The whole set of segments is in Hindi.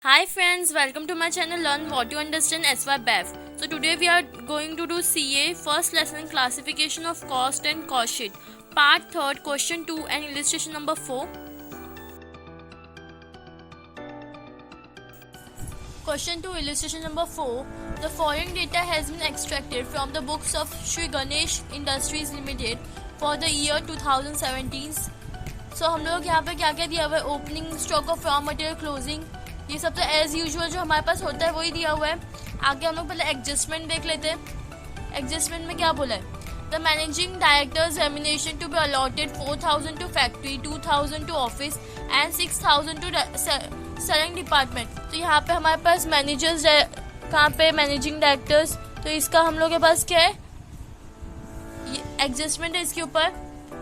Hi friends, welcome to my channel Learn What You Understand SY BEF. So today we are going to do CA first lesson classification of cost and cost sheet. Part 3rd question 2 and illustration number 4. Question 2 illustration number 4. The following data has been extracted from the books of Sri Ganesh Industries Limited for the year 2017. So हम लोग यहाँ पे क्या क्या दिया हुआ है, opening stock of raw material, closing, ये सब तो एज यूजुअल जो हमारे पास होता है वही दिया हुआ है. आगे हम लोग पहले एडजस्टमेंट देख लेते हैं. एडजस्टमेंट में क्या बोला है, the managing director's remuneration to be allotted 4,000 to factory, 2,000 to office and 6,000 to selling department. तो यहाँ पे हमारे पास मैनेजर्स कहाँ पे, मैनेजिंग डायरेक्टर्स, तो इसका हम लोग के पास क्या है, एडजस्टमेंट है इसके ऊपर.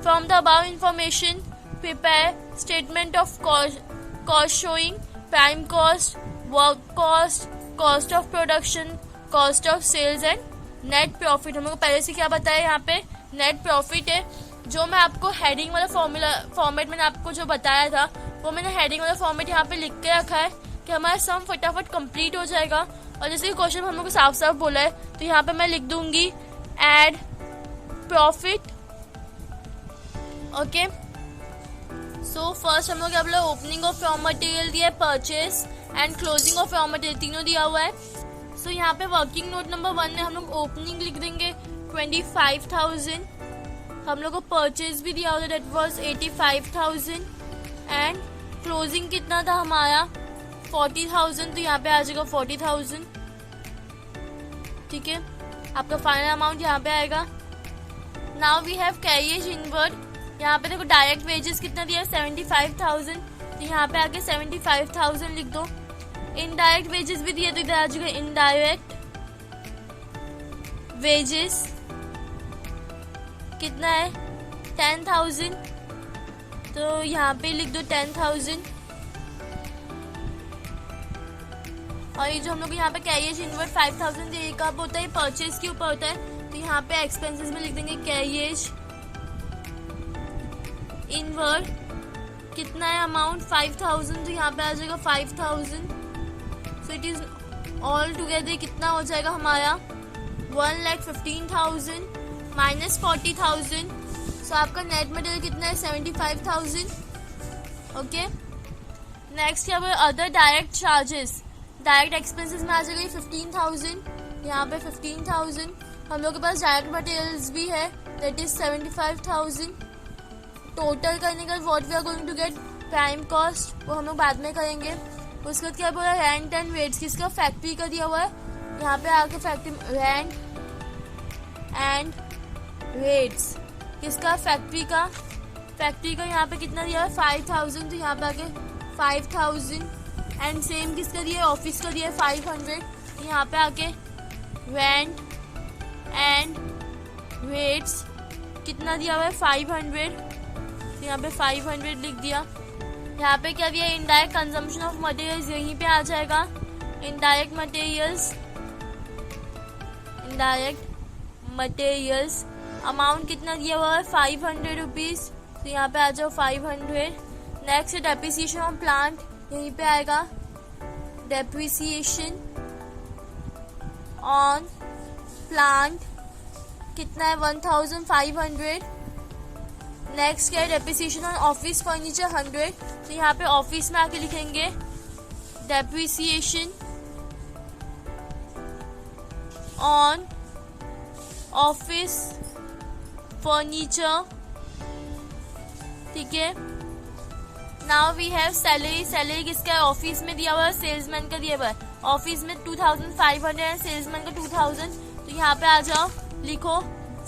From the above information prepare statement of cost showing prime cost, work cost, cost of production, cost of sales and net profit. हम लोग पहले से क्या बताया, यहाँ पे नेट प्रॉफिट है. जो मैं आपको हेडिंग वाला फॉर्मेट मैंने आपको जो बताया था वो मैंने हेडिंग वाला फॉर्मेट यहाँ पे लिख के रखा है कि हमारा सम फटाफट कंप्लीट हो जाएगा. और जैसे कि क्वेश्चन हम लोग को साफ साफ बोला है तो यहाँ पे मैं लिख दूंगी add profit. Okay, so first हम लोग क्या बोला, ओपनिंग ऑफ रॉ मटेरियल दिया है, purchase and closing of raw material तीनों दिया हुआ है. सो यहाँ पे वर्किंग नोट नंबर 1 में हम लोग ओपनिंग लिख देंगे 25,000. हम लोग को परचेज भी दिया हुआ था, दैट वाज 85,000 एंड क्लोजिंग कितना था हमारा 40,000. तो यहाँ पे आ जाएगा 40,000. ठीक है, आपका फाइनल अमाउंट यहाँ पे आएगा. Now we have carriage inward. यहाँ पे देखो डायरेक्ट वेजेस कितना दिया है 75,000. तो यहाँ पे आके 75,000 लिख दो. इनडायरेक्ट वेजेस भी दिया तो इधर आ जाएगा इनडायरेक्ट वेजेस कितना है 10,000. तो यहाँ पे लिख दो 10,000. और ये जो हम लोग यहाँ पे कैरियज इनवर्ड 5,000 ये कब होता है, परचेज के ऊपर होता है. तो यहाँ पे एक्सपेंसेस में लिख देंगे कैरियज इनवर्ड कितना है अमाउंट 5,000. तो यहाँ पे आ जाएगा 5,000. So it is all together कितना हो जाएगा हमारा 1,15,000 माइनस 40,000. सो आपका नेट मटेरियल कितना है 75,000. ओके, नेक्स्ट यहाँ पे other direct charges, direct expenses में आ जाएगा 15,000. यहाँ पे 15,000. हम लोग के पास डायरेक्ट मटेरियल्स भी है, दैट इज 75,000. टोटल करने का what we are going to get prime cost, वो हम लोग बाद में करेंगे. उसके बाद क्या बोला, रेंट एंड वेट्स, किसका फैक्ट्री का दिया हुआ है. यहाँ पे आके फैक्ट्री रेंट एंड वेट्स किसका, फैक्ट्री का यहाँ पे कितना दिया है 5,000. तो यहाँ पे आके 5,000 एंड सेम किसका दिया है, ऑफिस का दिया है 500. तो यहाँ पे आके रेंट एंड वेट्स कितना दिया हुआ है 500. तो यहाँ पे 500 लिख दिया. यहाँ पे क्या दिया, इनडायरेक्ट कंजम्पशन ऑफ मटेरियल्स, यहीं पे आ जाएगा इनडायरेक्ट मटेरियल्स. अमाउंट कितना दिया हुआ है 500 रुपीज. तो यहाँ पे आ जाओ 500. नेक्स्ट डेप्रिसिएशन ऑफ प्लांट, यहीं पे आएगा डेप्रिसिएशन ऑन प्लांट कितना है 1,500. नेक्स्ट क्या है, डेप्रिसिएशन ऑन ऑफिस फर्नीचर 100. तो यहाँ पे ऑफिस में आके लिखेंगे डेप्रिसिएशन ऑन ऑफिस फर्नीचर. ठीक है, नाउ वी हैव सैलरी किसका है, ऑफिस में दिया हुआ है, सेल्समैन का दिया हुआ है. ऑफिस में 2,500 एंड सेल्समैन का 2,000. तो यहाँ पे आ जाओ, लिखो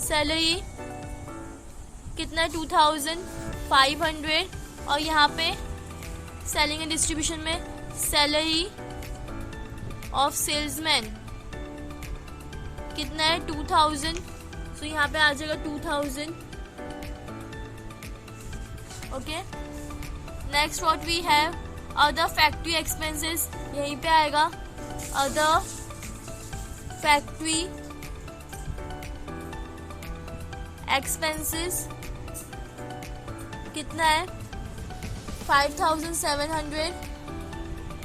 सैलरी कितना है 2,500. और यहाँ पे सेलिंग एंड डिस्ट्रीब्यूशन में सैलरी ऑफ सेल्समैन कितना है 2,000. तो यहाँ पे आ जाएगा 2,000. Okay, next what we have other factory expenses, यहीं पे आएगा अदर फैक्ट्री एक्सपेंसेस कितना है 5,700.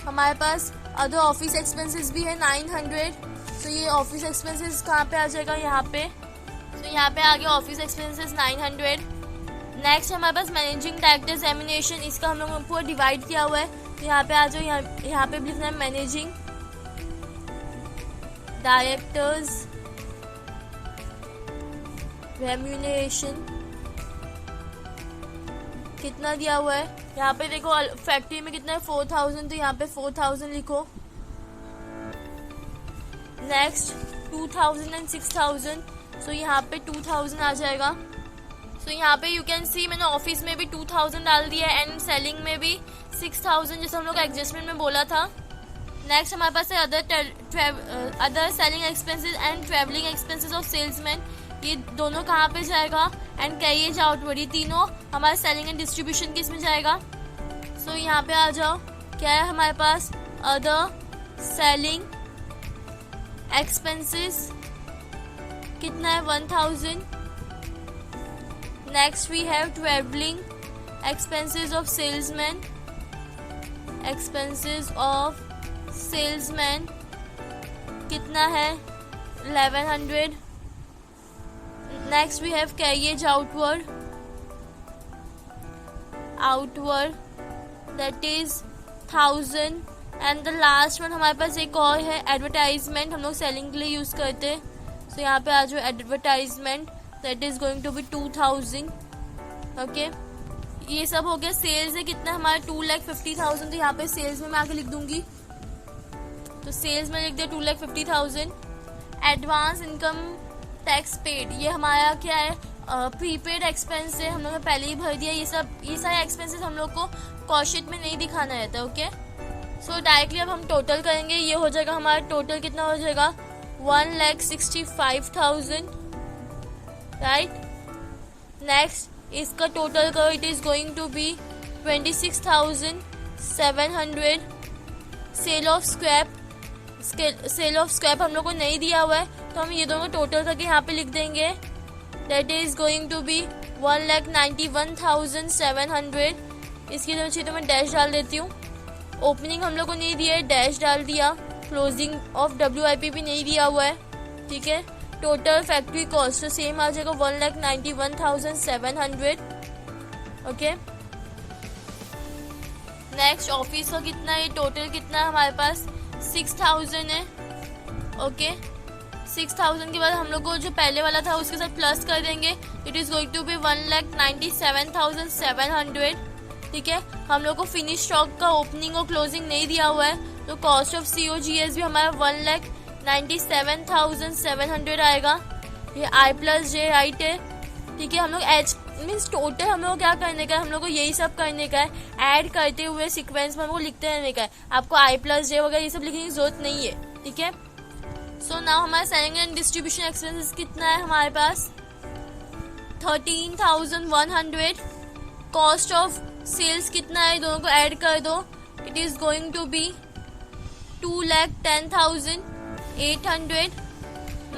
हमारे पास अदर ऑफिस एक्सपेंसेस भी है 900। सो ये ऑफिस एक्सपेंसेस कहाँ पे आ जाएगा, यहाँ पे। सो यहाँ पे आ गया ऑफिस एक्सपेंसेस 900। नेक्स्ट हमारे पास मैनेजिंग डायरेक्टर एग्जामिनेशन, इसका हम लोगों ने पूरा डिवाइड किया हुआ है। तो यहाँ पे आ जाओ, यहाँ पे भी लिखना है मैनेजिंग डायरेक्टर्स रेम्यूनरेशन कितना दिया हुआ है। यहाँ पे देखो फैक्ट्री में कितना है 4000, तो यहाँ पे 4000 लिखो। नेक्स्ट 2000 एंड 6000, सो यहाँ पे 2000 आ जाएगा। सो यहाँ पे यू कैन सी मैंने ऑफिस में भी 2000 डाल दिया है एंड सेलिंग में भी 6000, जैसे हम लोग एडजस्टमेंट में बोला था। नेक्स्ट हमारे पास है other selling expenses and travelling expenses of salesman, ये दोनों कहाँ पे जाएगा, एंड कैरियज आउटवर्ड, ये तीनों हमारे सेलिंग एंड डिस्ट्रीब्यूशन किस में जाएगा। सो यहाँ पे आ जाओ, क्या है हमारे पास अदर सेलिंग एक्सपेंसेस कितना है 1000। Next we have travelling expenses of salesman, expenses of salesman कितना है 1100। Next we have carriage outward that is 1000 and the last one हमारे पास एक और है एडवर्टाइजमेंट, हम लोग सेलिंग के लिए यूज करते हैं। सो यहाँ पे आ जाओ advertisement that is going to be 2000। Okay, ये सब हो गया। सेल्स है कितना हमारा 2,50,000, तो यहाँ पे सेल्स में मैं आके लिख दूंगी, तो सेल्स में लिख दिया 2,50,000। एडवांस इनकम टैक्स पेड, ये हमारा क्या है प्रीपेड एक्सपेंस है, हम लोग ने पहले ही भर दिया। ये सारे एक्सपेंसेस हम लोग को कॉस्ट शीट में नहीं दिखाना रहता। ओके, सो डायरेक्टली अब हम टोटल करेंगे, ये हो जाएगा हमारा टोटल कितना हो जाएगा 1,65,000, राइट। नेक्स्ट इसका टोटल करो, it is going to be 26,700। Sale of scrap हम लोग को नहीं दिया हुआ है, तो हम ये दोनों टोटल करके यहाँ पे लिख देंगे, that is going to be 1,91,700। इसकी तो मैं डैश डाल देती हूँ। ओपनिंग हम लोग को नहीं दिया है, डैश डाल दिया। क्लोजिंग ऑफ WIP भी नहीं दिया हुआ है, ठीक है। टोटल फैक्ट्री कॉस्ट तो सेम आ जाएगा 1,91,700। ओके, नेक्स्ट ऑफिस का कितना है, टोटल कितना है हमारे पास 6000 है। ओके, 6000 के बाद हम लोग को जो पहले वाला था उसके साथ प्लस कर देंगे, it is going to be 1,97,700, ठीक है। हम लोग को फिनिश स्टॉक का ओपनिंग और क्लोजिंग नहीं दिया हुआ है, तो कॉस्ट ऑफ COGS भी हमारा 1,97,700 आएगा। ये I+J राइट है, ठीक है। हम लोग मीन्स टोटल हम लोग क्या करने का है, हम लोग को यही सब करने का है, ऐड करते हुए सीक्वेंस में हमको लिखते रहने का है। आपको I+J वगैरह ये सब लिखने की जरूरत नहीं है, ठीक है। सो नाउ हमारा सेलिंग एंड डिस्ट्रीब्यूशन एक्सपेंसेस कितना है हमारे पास 13,100। कॉस्ट ऑफ सेल्स कितना है, दोनों को ऐड कर दो, it is going to be 2,10,800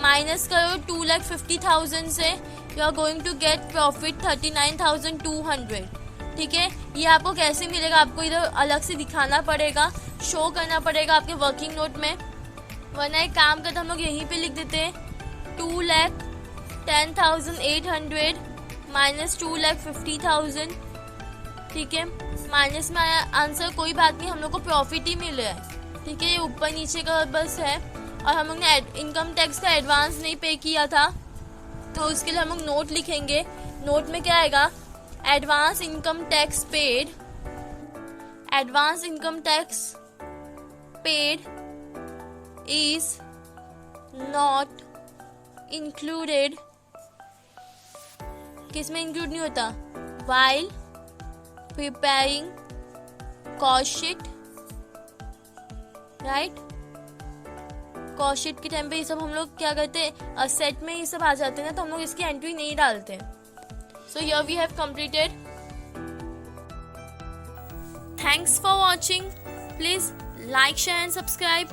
minus करो 2,50,000 से, you are going to get profit 39,200, ठीक है। ये आपको कैसे मिलेगा, आपको इधर अलग से दिखाना पड़ेगा, शो करना पड़ेगा आपके वर्किंग नोट में, वरना एक काम करते हम लोग यहीं पे लिख देते हैं 2,10,800 माइनस 2,50,000, ठीक है। माइनस में आया आंसर, कोई बात नहीं, हम लोग को प्रॉफिट ही मिल रहा है, ठीक है। ये ऊपर नीचे का बस है, और हम लोग ने इनकम टैक्स का एडवांस नहीं पे किया था, तो उसके लिए हम लोग नोट लिखेंगे। नोट में क्या आएगा, advance income tax paid, advance income tax paid is not included, किसमें इंक्लूड नहीं होता, while preparing cost sheet, right. Cost sheet के टाइम पे ये सब हम लोग क्या करते हैं, असेट में ये सब आ जाते हैं ना, तो हम लोग इसकी एंट्री नहीं डालते। So here we have completed. Thanks for watching, please like share and subscribe.